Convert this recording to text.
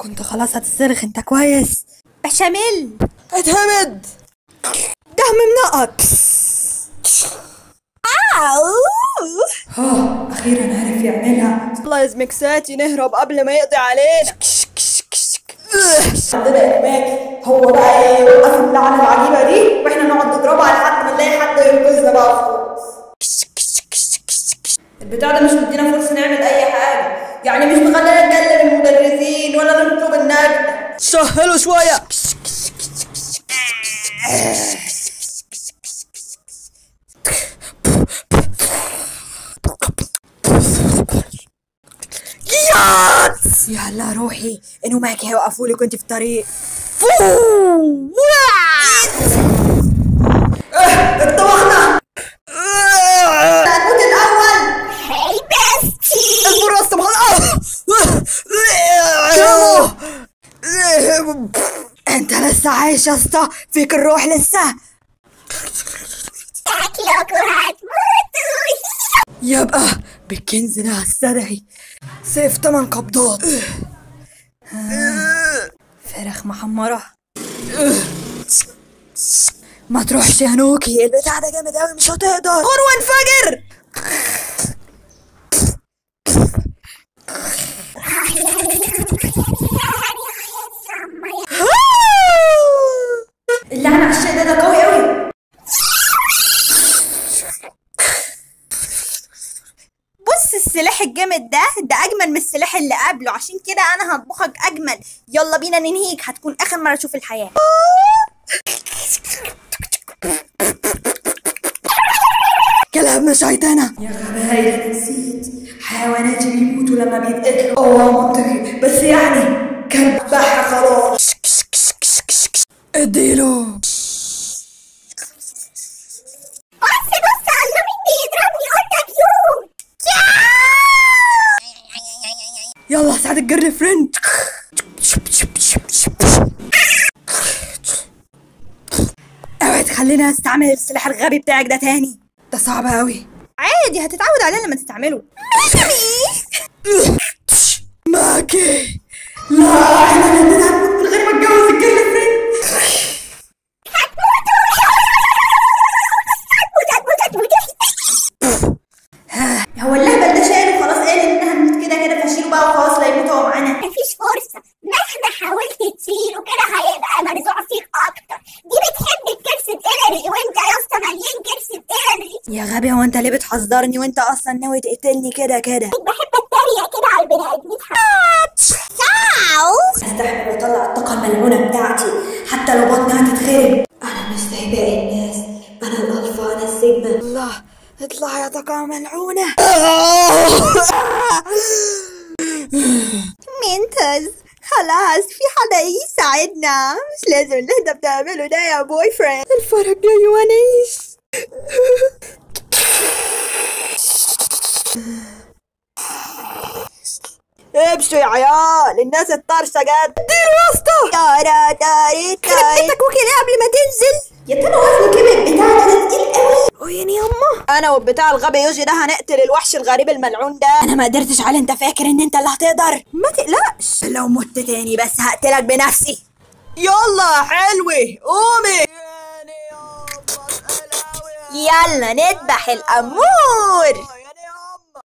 كنت خلاص هتصرخ. انت كويس؟ بشاميل اتهمد دهم منقط. اخيرا عرف يعملها. الله يا زمكساتي نهرب قبل ما يقضي علينا. عندنا اماكن هو بقى ايه يوقف اللعنه العجيبه دي واحنا نقعد نضربها لحد ما نلاقي حد ينقذنا بقى خلاص. البتاع ده مش مدينا فرصه نعمل اي حاجه، يعني مش مخلينا نكلم المدرسين ولا نطلب النجدة. سهلوا شويه. يلا روحي، انو معك هيوقفوا لك وانت في الطريق. اتطوخنا. هنموت الاول. هاي بستي الفرص طبعا. انت لسه عايش يا اسطى، فيك الروح لسه. شكلك هتموتوا. يبقى بالكنز ده هستدعي سيف 8 قبضات. فراخ محمرة. ما تروحش يا نوكي، البتاع ده جامد اوي مش هتقدر. غروة انفجر. اللعنة على الشيء ده قوي اوي. بص السلاح الجامد ده اجمل من السلاح اللي قبله، عشان كده انا هطبخك اجمل. يلا بينا ننهيك، هتكون اخر مرة تشوف الحياة. كلام شيطانة يا غباية. نسيت حيواناتي بيموتوا لما بيتقتلوا. منطقي، بس يعني كان بحر خلاص. اديله. بص على مين بيضربني، قلت كيوت. يلا ساعد الجيرل فريند. اوعي تخليني استعمل السلاح الغبي بتاعك ده تاني، ده صعب اوي. عادي هتتعود عليه لما تستعمله. ماكي لا، احنا الاتنين هنموت من غير ما نتجوز الجيرل فريند. هو اللهبل ده شايل وخلاص قال اننا هنموت كده كده، فشيله بقى وخلاص لا يموت هو معانا. مفيش فرصة، مهما حاولت تشيله كده هيبقى مرزوع فيك اكتر. دي بتحب الكرسي تقلري وانت يا اسطى مليان كرسي تقلري. يا غبي، هو انت ليه بتحذرني وانت اصلا ناوي تقتلني كده كده؟ بحب اتريق كده على البني ادمين. استحمل واطلع الطاقة الملعونة بتاعتي حتى لو بطني هتتخرب. انا مش زي باقي الناس، انا الالفا، انا السيجما. الله اطلع يا طاقة ملعونة. مينتز خلاص، في حدا يساعدنا، مش لازم اللي انت بتعمله ده يا بوي فريند. الفرق جاي وانا ايش. امشوا يا عيال، الناس الطرشة جت. اديله يا اسطى. تارا تاري تاري كوكي ليه قبل ما تنزل؟ يا ترى وزنه كبر بتاعنا ده تقيل قوي. وين يما؟ انا والبتاع الغبي يوجي ده هنقتل الوحش الغريب الملعون ده. انا ما قدرتش على، انت فاكر ان انت اللي هتقدر؟ ما تقلقش، لو مت تاني بس هقتلك بنفسي. يلا حلوة قومي. يلا نذبح الامور.